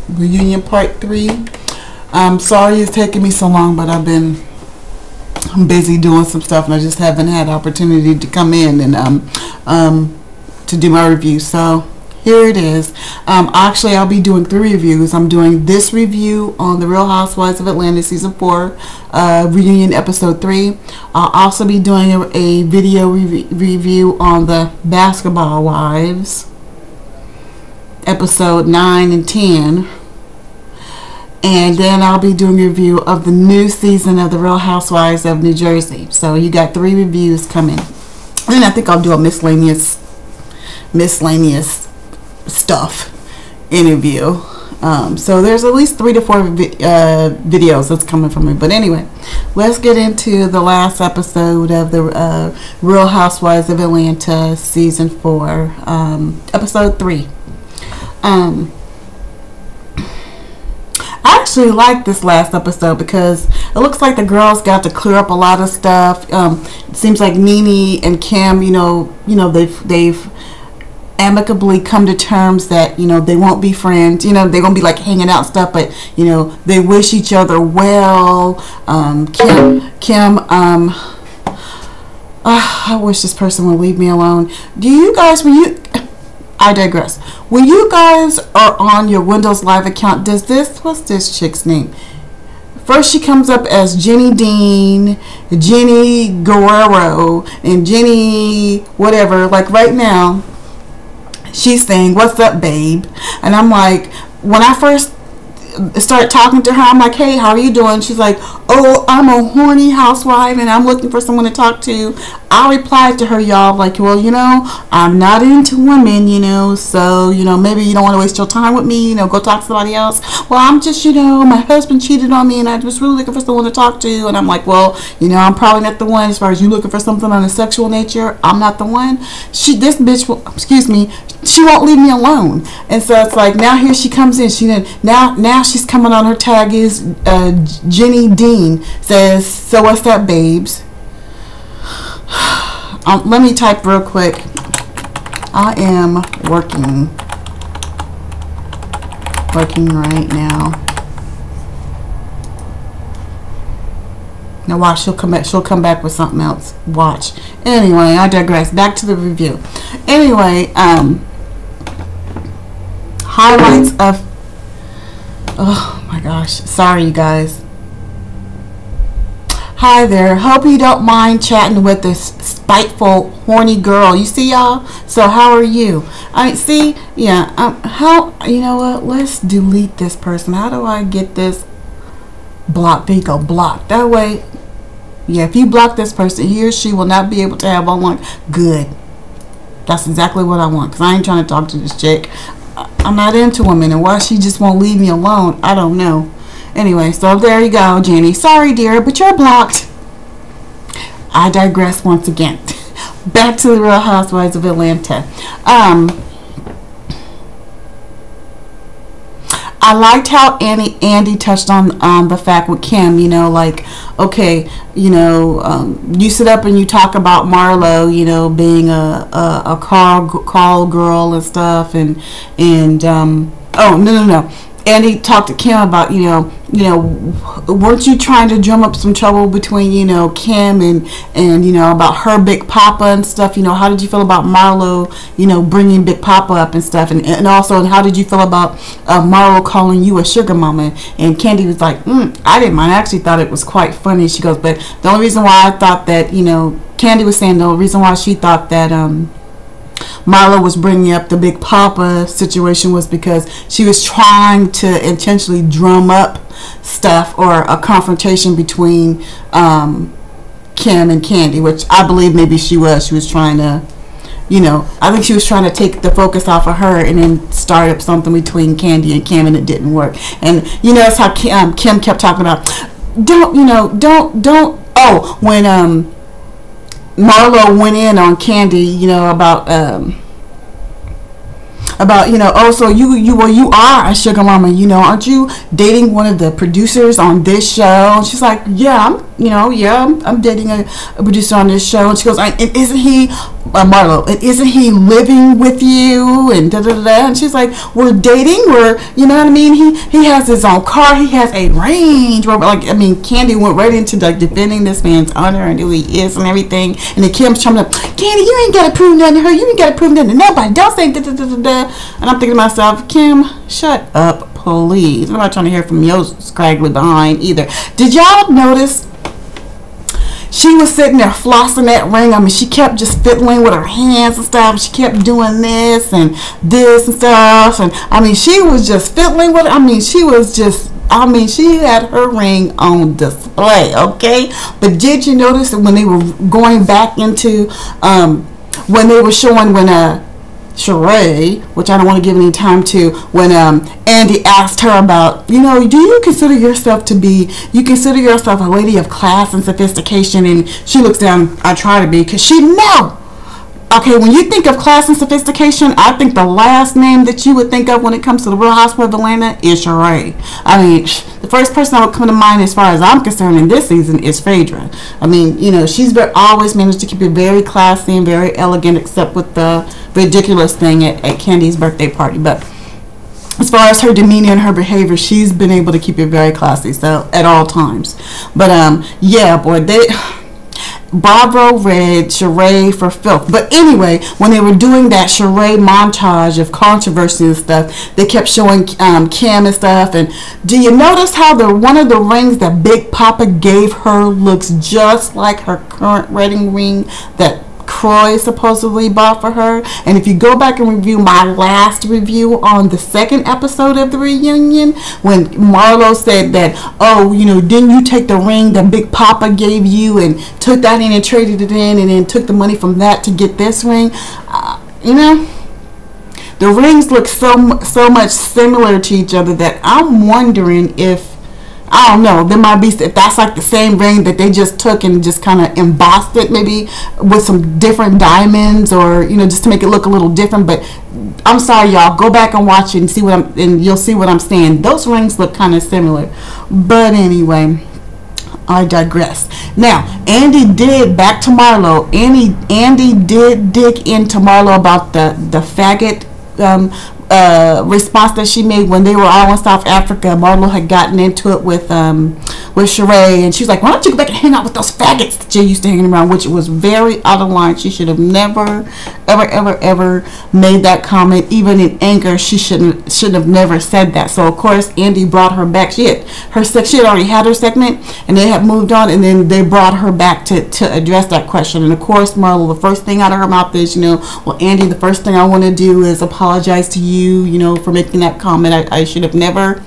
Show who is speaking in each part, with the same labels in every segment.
Speaker 1: reunion part 3. I'm sorry it's taking me so long, but I'm busy doing some stuff, and I just haven't had opportunity to come in and to do my review. So here it is. Actually, I'll be doing 3 reviews. I'm doing this review on The Real Housewives of Atlanta Season 4, Reunion Episode 3. I'll also be doing a video review on the Basketball Wives, Episode 9 and 10. And then I'll be doing a review of the new season of The Real Housewives of New Jersey. So you got 3 reviews coming. And I think I'll do a miscellaneous stuff interview. So there's at least 3 to 4 videos that's coming from me. But anyway, let's get into the last episode of the Real Housewives of Atlanta Season 4, Episode 3. I actually like this last episode because it looks like the girls got to clear up a lot of stuff. It seems like Nene and Kim, they've amicably come to terms that they won't be friends. They're gonna be like hanging out and stuff, but they wish each other well. Kim, I wish this person would leave me alone. Do you guys, I digress. When you guys are on your Windows Live account, what's this chick's name? First she comes up as Jenny Dean, Jenny Guerrero, and Jenny whatever. Like right now, she's saying, "What's up, babe?" And I'm like, when I first started talking to her, I'm like, "Hey, how are you doing?" She's like, "Oh, I'm a horny housewife and I'm looking for someone to talk to." I replied to her, y'all, like, "Well, I'm not into women, so, maybe you don't want to waste your time with me, go talk to somebody else." "Well, I'm just, my husband cheated on me and I was really looking for someone to talk to." And I'm like, "Well, I'm probably not the one. As far as you looking for something on a sexual nature, I'm not the one." This bitch she won't leave me alone. And so it's like, now here she comes in. Now she's coming on. Her tag is Jenny Dean. Says, "So what's up, babes?" Let me type real quick. I am working right now. Now watch, she'll come back with something else. Watch. Anyway, I digress. Back to the review. Anyway, highlights of, oh my gosh, sorry you guys. Hi there, hope you don't mind chatting with this spiteful, horny girl. You see, y'all? So how are you? You know what? Let's delete this person. How do I get this blocked? There you go, blocked. That way, yeah, if you block this person, he or she will not be able to have online. Good. That's exactly what I want, because I ain't trying to talk to this chick. I'm not into women, and why she just won't leave me alone, I don't know. Anyway, so there you go, Jenny. Sorry, dear, but you're blocked. I digress once again. Back to the Real Housewives of Atlanta. I liked how Andy touched on the fact with Kim, okay, you sit up and you talk about Marlo, being a call girl and stuff, and oh, no. Andy talked to Kim about, weren't you trying to drum up some trouble between, Kim and about her Big Papa and stuff? How did you feel about Marlo, bringing Big Papa up and stuff? And also, how did you feel about Marlo calling you a sugar mama? And Candy was like, I didn't mind. I actually thought it was quite funny. She goes, but the only reason why I thought that, Candy was saying the only reason why she thought that, Marlo was bringing up the Big Papa situation was because she was trying to intentionally drum up stuff or a confrontation between Kim and Candy, which I believe maybe she was trying to, I think she was trying to take the focus off of her and then start up something between Candy and Kim, and it didn't work. And that's how Kim kept talking about, when Marlo went in on Candy, about about, oh, so you are a sugar mama, aren't you dating one of the producers on this show? And she's like, yeah, I'm dating a producer on this show. And she goes, and isn't he Marlo, and isn't he living with you, and da da da? And she's like, we're dating, you know what I mean, he has his own car, he has a Range Rover. Like, I mean, Candy went right into like defending this man's honor and who he is and everything. And then Kim's trying to, Candy, you ain't gotta prove nothing to her, you ain't gotta prove nothing to nobody, don't say da da da da da. And I'm thinking to myself, Kim, shut up, please. I'm not trying to hear from your scraggly behind either. Did y'all notice she was sitting there flossing that ring? I mean, she kept just fiddling with her hands and stuff. She kept doing this and stuff. And I mean, she was just fiddling with it. I mean, she had her ring on display, okay? But did you notice that when they were going back into, when they were showing Sheree, which I don't want to give any time to, when Andy asked her about, do you consider yourself a lady of class and sophistication? And she looks down, I try to be, because she know. Okay, when you think of class and sophistication, I think the last name that you would think of when it comes to the Real Housewives of Atlanta is Sheree. I mean, the first person that would come to mind as far as I'm concerned in this season is Phaedra. I mean, she's always managed to keep it very classy and very elegant, except with the ridiculous thing at Candy's birthday party. But as far as her demeanor and her behavior, she's been able to keep it very classy, so at all times. But yeah, boy, Bravo read Sheree for filth. But anyway, when they were doing that Sheree montage of controversy and stuff, they kept showing Kim and stuff. And do you notice how one of the rings that Big Papa gave her looks just like her current wedding ring that Croy supposedly bought for her? And if you go back and review my last review on the second episode of the reunion, when Marlo said that, didn't you take the ring that Big Papa gave you and took that in and traded it in and then took the money from that to get this ring? The rings look so much similar to each other that I'm wondering if, I don't know, there might be, if that's like the same ring that they just took and just kind of embossed it, maybe with some different diamonds, or just to make it look a little different. But I'm sorry, y'all, go back and watch it and see and you'll see what I'm saying. Those rings look kind of similar. But anyway, I digress. Now, Andy did, back to Marlo, Andy did dig into Marlo about the faggot response that she made when they were all in South Africa. Marlo had gotten into it with Sheree, and she's like, why don't you go back and hang out with those faggots that you used to hang around, which was very out of line. She should have never ever made that comment. Even in anger, she shouldn't have never said that. So of course Andy brought her back. She had already had her segment and they had moved on, and then they brought her back to address that question. And of course Marlo, the first thing out of her mouth is, well, Andy, the first thing I want to do is apologize to you, for making that comment. I should have never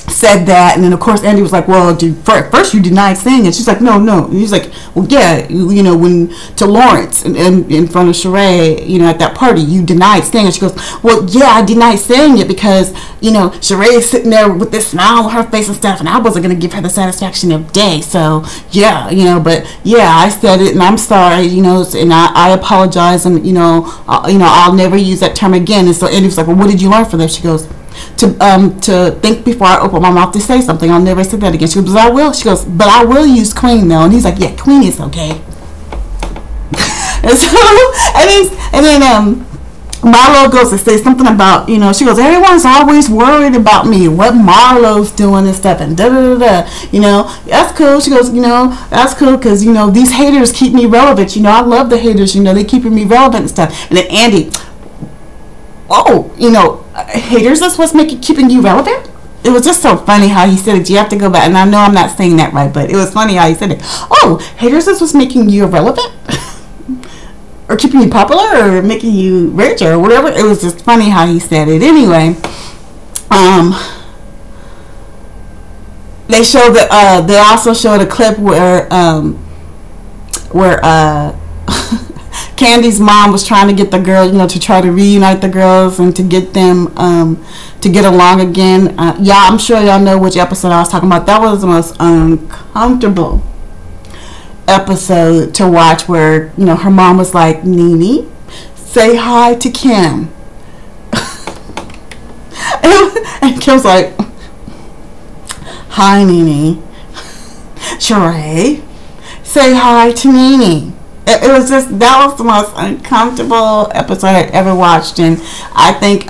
Speaker 1: said that. And then of course Andy was like, well, first you denied saying it. She's like, no. And he's like, well, yeah, when to Lawrence and in front of Sheree, at that party, you denied saying it. She goes, well, yeah, I denied saying it because Sheree is sitting there with this smile on her face and stuff, and I wasn't going to give her the satisfaction of day. So yeah, but yeah, I said it, and I'm sorry, and I apologize, and I'll never use that term again. And so Andy was like, well, what did you learn from this? She goes, to think before I open my mouth to say something. I'll never say that again. She goes, but I will. She goes, but I will use queen though. And he's like, yeah, queen is okay. And so, and then Marlo goes to say something about, she goes, everyone's always worried about me, what Marlo's doing and stuff, and da-da-da-da, that's cool. She goes, that's cool because, these haters keep me relevant. I love the haters, they keeping me relevant and stuff. And then Andy, haters, that's what's keeping you relevant? It was just so funny how he said it. You have to go back, and I know I'm not saying that right, but it was funny how he said it. Oh, haters, that's what's making you irrelevant? Or keeping you popular, or making you rich, or whatever. It was just funny how he said it. Anyway, they also showed a clip where Candy's mom was trying to get the girl, to try to reunite the girls and to get them to get along again. I'm sure y'all know which episode I was talking about. That was the most uncomfortable episode to watch, where her mom was like, Nene, say hi to Kim. And Kim's like, hi, Nene. Sheree, say hi to Nene. It was just, that was the most uncomfortable episode I'd ever watched. And I think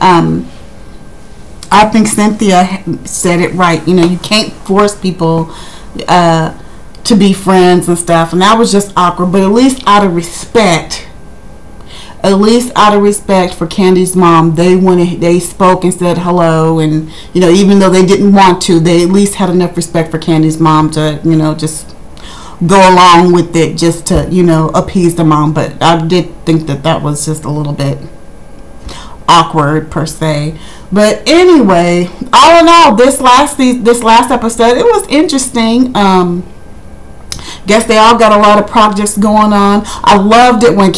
Speaker 1: Cynthia said it right. You know, you can't force people to be friends and stuff, and that was just awkward. But at least out of respect for Candy's mom, they spoke and said hello. And you know, even though they didn't want to, they at least had enough respect for Candy's mom to, you know, just go along with it, just to, you know, appease the mom. But I did think that was just a little bit awkward per se. But anyway, all in all, this last episode, it was interesting. Guess they all got a lot of projects going on. I loved it when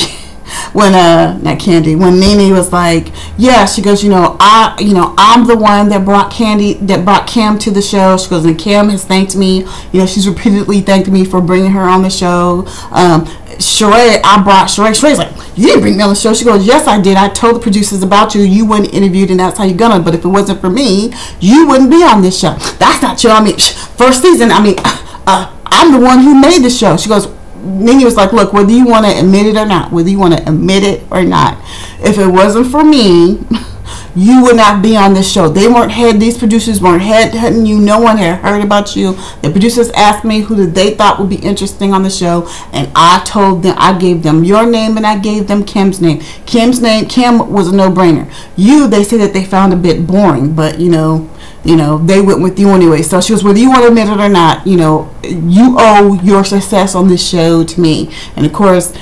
Speaker 1: Nene was like, yeah, she goes, I'm the one that brought Cam to the show. She goes, and Cam has thanked me. You know, she's repeatedly thanked me for bringing her on the show. Sheree, I brought Sheree. Sheree's like, you didn't bring me on the show. She goes, yes, I did. I told the producers about you. You weren't interviewed, and that's how you're gonna. But if it wasn't for me, you wouldn't be on this show. That's not true. I mean, first season, I'm the one who made the show. She goes, Nene was like, look, whether you want to admit it or not, if it wasn't for me, you would not be on this show. These producers weren't headhunting you. No one had heard about you. The producers asked me who they thought would be interesting on the show, and I told them, I gave them your name and I gave them Kim's name. Kim was a no-brainer. They say that they found a bit boring, but you know, they went with you anyway. So she goes, whether you want to admit it or not, you know, you owe your success on this show to me. And of course,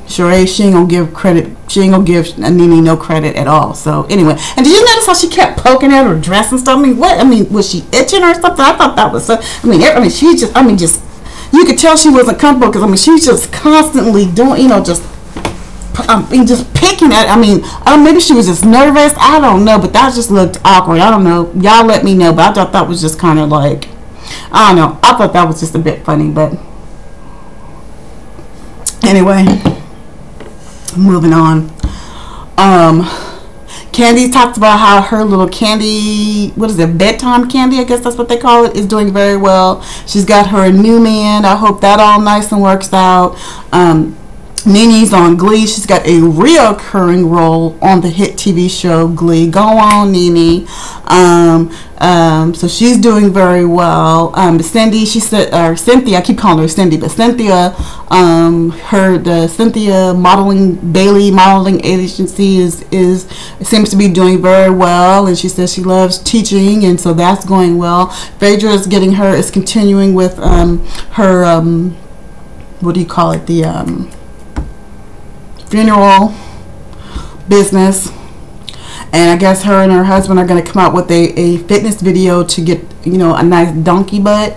Speaker 1: Sheree, she ain't gonna give credit. She ain't gonna give Nene no credit at all. So anyway, and did you notice how she kept poking at her dress and stuff? I mean, what? I mean, was she itching or something? I thought that was so. Just you could tell she wasn't comfortable because she's just constantly doing, just picking at. Maybe she was just nervous. I don't know, but that just looked awkward. I don't know. Y'all let me know. But I thought that was just kind of like, I don't know. I thought that was just a bit funny, but anyway. Moving on. Candy talked about how her little candy, bedtime candy, I guess that's what they call it, is doing very well. She's got her a new man. I hope that all nice and works out. Nene's on Glee. She's got a reoccurring role on the hit TV show Glee. Go on, Nene. So she's doing very well. Cindy, Cynthia, I keep calling her Cindy, but Cynthia, the Cynthia Bailey modeling agency seems to be doing very well, and she says she loves teaching, and so that's going well. Phaedra is continuing with her what do you call it, the funeral business. And I guess her and her husband are going to come out with a fitness video to get, a nice donkey butt.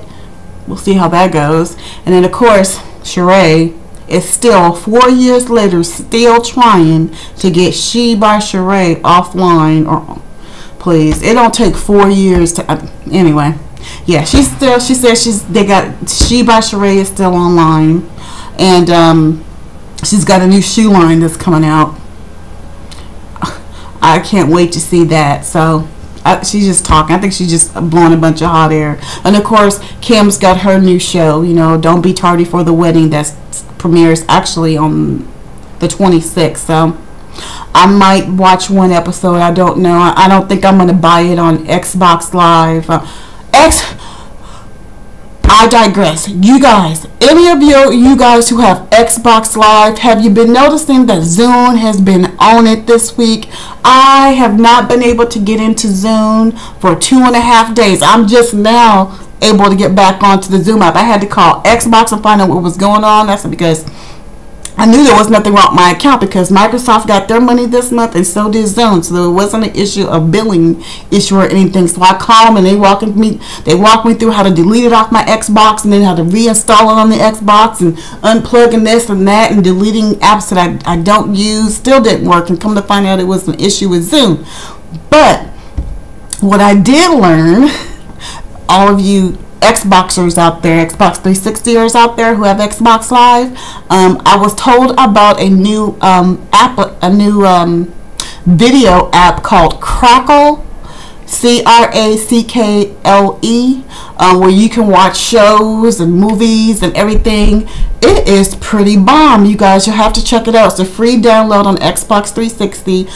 Speaker 1: We'll see how that goes. And then, of course, Sheree is still, 4 years later, still trying to get She by Sheree offline. Or, please, it don't take 4 years to... anyway, yeah, she says She by Sheree is still online. And she's got a new shoe line that's coming out. I can't wait to see that. So she's just talking. I think she's just blowing a bunch of hot air. And of course, Kim's got her new show, Don't Be Tardy for the Wedding, that premieres actually on the 26th. So I might watch one episode. I don't know. I don't think I'm going to buy it on Xbox Live. I digress. You guys, any of you guys who have Xbox Live, have you been noticing that Zune has been on it this week? I have not been able to get into Zune for 2.5 days. I'm just now able to get back onto the Zoom app. I had to call Xbox and find out what was going on. That's because I knew there was nothing wrong with my account, because Microsoft got their money this month and so did Zone. So it wasn't an issue of billing issue or anything. So I called them and they walked me through how to delete it off my Xbox and then how to reinstall it on the Xbox and unplugging this and that and deleting apps that I don't use. Still didn't work, and come to find out it was an issue with Zoom. But what I did learn, all of you Xboxers out there, Xbox 360ers out there who have Xbox Live, I was told about a new video app called Crackle, Crackle, where you can watch shows and movies and everything. It is pretty bomb, you guys. You'll have to check it out. It's a free download on Xbox 360.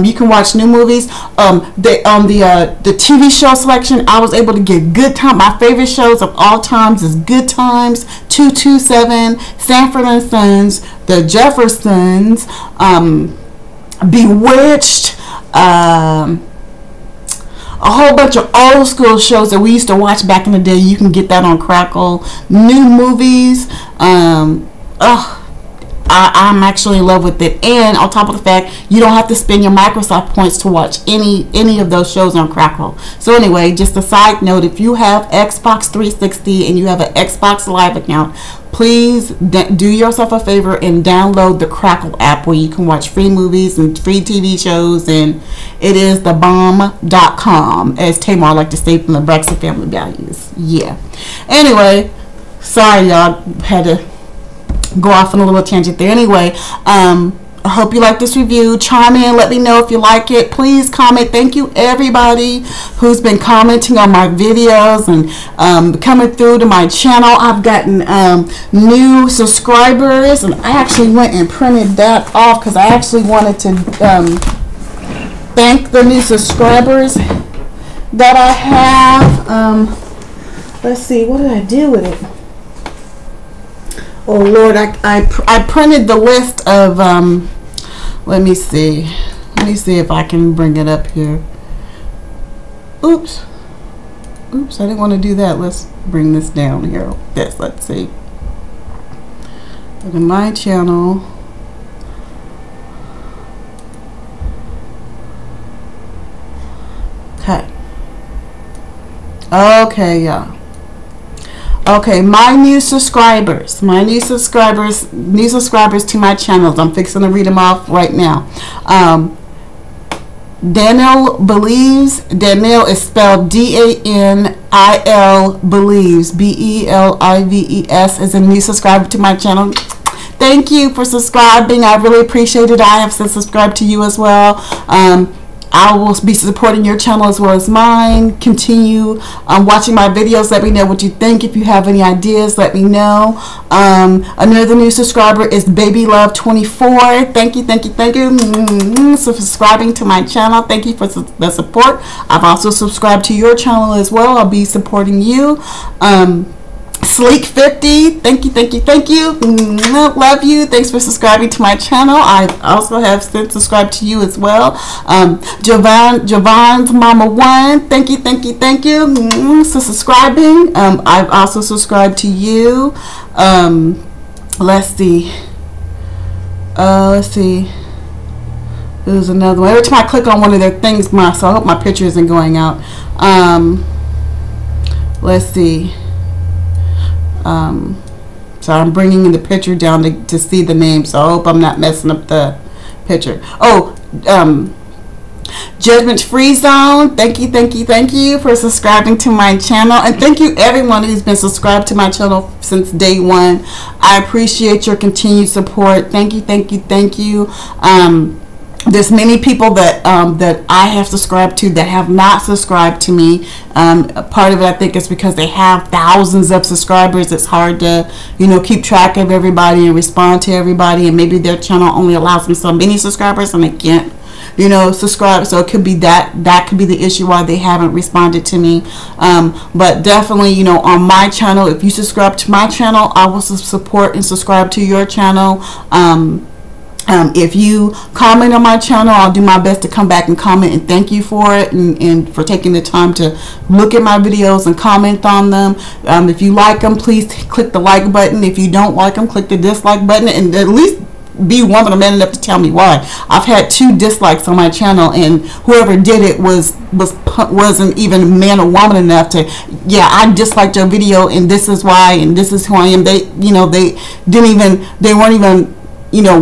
Speaker 1: You can watch new movies. The TV show selection, I was able to get Good Time. My favorite shows of all times is Good Times, 227, Sanford and Sons, The Jeffersons, Bewitched, a whole bunch of old school shows that we used to watch back in the day. You can get that on Crackle. New movies. I'm actually in love with it. And on top of the fact, you don't have to spend your Microsoft points to watch any of those shows on Crackle. So anyway, just a side note, if you have Xbox 360 and you have an Xbox Live account, please do yourself a favor and download the Crackle app, where you can watch free movies and free TV shows. And it is thebomb.com, as Tamar like to say, from the Brexit Family Values. Yeah. Anyway, sorry y'all, had to go off on a little tangent there. Anyway, I hope you like this review. Chime in, let me know if you like it. Please comment. Thank you everybody who's been commenting on my videos and coming through to my channel. I've gotten new subscribers, and I actually went and printed that off because I actually wanted to thank the new subscribers that I have. Let's see, what did I do with it? Oh Lord, I printed the list of let me see if I can bring it up here. Oops, I didn't want to do that. Let's bring this down here. Yes, let's see. Look at my channel. Okay, yeah. Okay, my new subscribers to my channels. I'm fixing to read them off right now. Daniel Believes. Daniel is spelled D-A-N-I-L Believes, B-E-L-I-V-E-S, is a new subscriber to my channel. Thank you for subscribing. I really appreciate it. I have since subscribed to you as well. I will be supporting your channel as well as mine. Continue watching my videos. Let me know what you think. If you have any ideas, let me know. Another new subscriber is Baby Love 24. Thank you for subscribing to my channel. Thank you for the support. I've also subscribed to your channel as well. I'll be supporting you. Sleek 50, thank you. Love you. Thanks for subscribing to my channel. I also have since subscribed to you as well. Javon's Mama 1, thank you for subscribing. I've also subscribed to you. Let's see. There's another one. Every time I click on one of their things, so I hope my picture isn't going out. Let's see. So I'm bringing the picture down to see the name, so I hope I'm not messing up the picture. Oh, Judgment Free Zone, thank you for subscribing to my channel, and thank you everyone who's been subscribed to my channel since day one. I appreciate your continued support. Thank you. There's many people that that I have subscribed to that have not subscribed to me. Part of it, I think, is because they have thousands of subscribers. It's hard to, keep track of everybody and respond to everybody, and maybe their channel only allows them so many subscribers and they can't, subscribe. So it could be that could be the issue why they haven't responded to me. But definitely, on my channel, if you subscribe to my channel, I will support and subscribe to your channel. If you comment on my channel, I'll do my best to come back and comment and thank you for it, and for taking the time to look at my videos and comment on them. If you like them, please click the like button. If you don't like them, click the dislike button, and at least be woman or man enough to tell me why. I've had 2 dislikes on my channel, and whoever did it wasn't even man or woman enough to, yeah, I disliked your video and this is why and this is who I am. They weren't even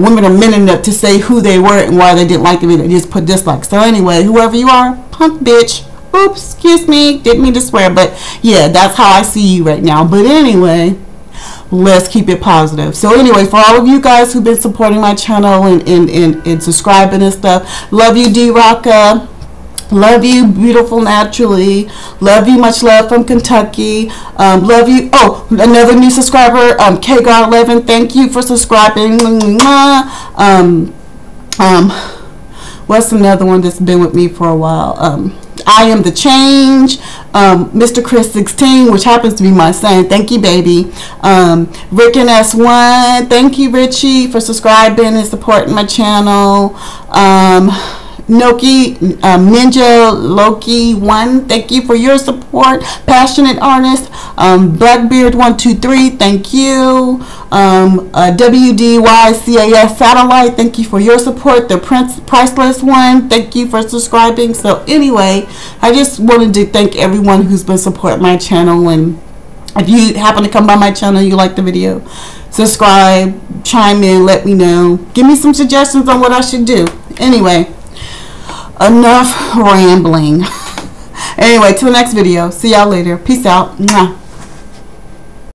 Speaker 1: women or men enough to say who they were and why they didn't like the video. They just put dislikes. So anyway, whoever you are, punk bitch. Oops, excuse me, didn't mean to swear, but yeah, that's how I see you right now. But anyway, let's keep it positive. So anyway, for all of you guys who've been supporting my channel and subscribing and stuff, love you, D-Rocka. Love you, beautiful naturally. Love you, much love from Kentucky. Love you. Oh, another new subscriber, KGar11. Thank you for subscribing. What's another one that's been with me for a while? I am the change. Mr. Chris 16, which happens to be my son. Thank you, baby. Rick and S1. Thank you, Richie, for subscribing and supporting my channel. Noki, Ninja Loki 1, thank you for your support. Passionate Artist, Blackbeard 123, thank you. WDYCAS Satellite, thank you for your support. The Priceless One, thank you for subscribing. So anyway, I just wanted to thank everyone who's been supporting my channel, and if you happen to come by my channel, you like the video, subscribe, chime in, let me know, give me some suggestions on what I should do. Anyway, enough rambling. Anyway, till the next video. See y'all later. Peace out. Mwah.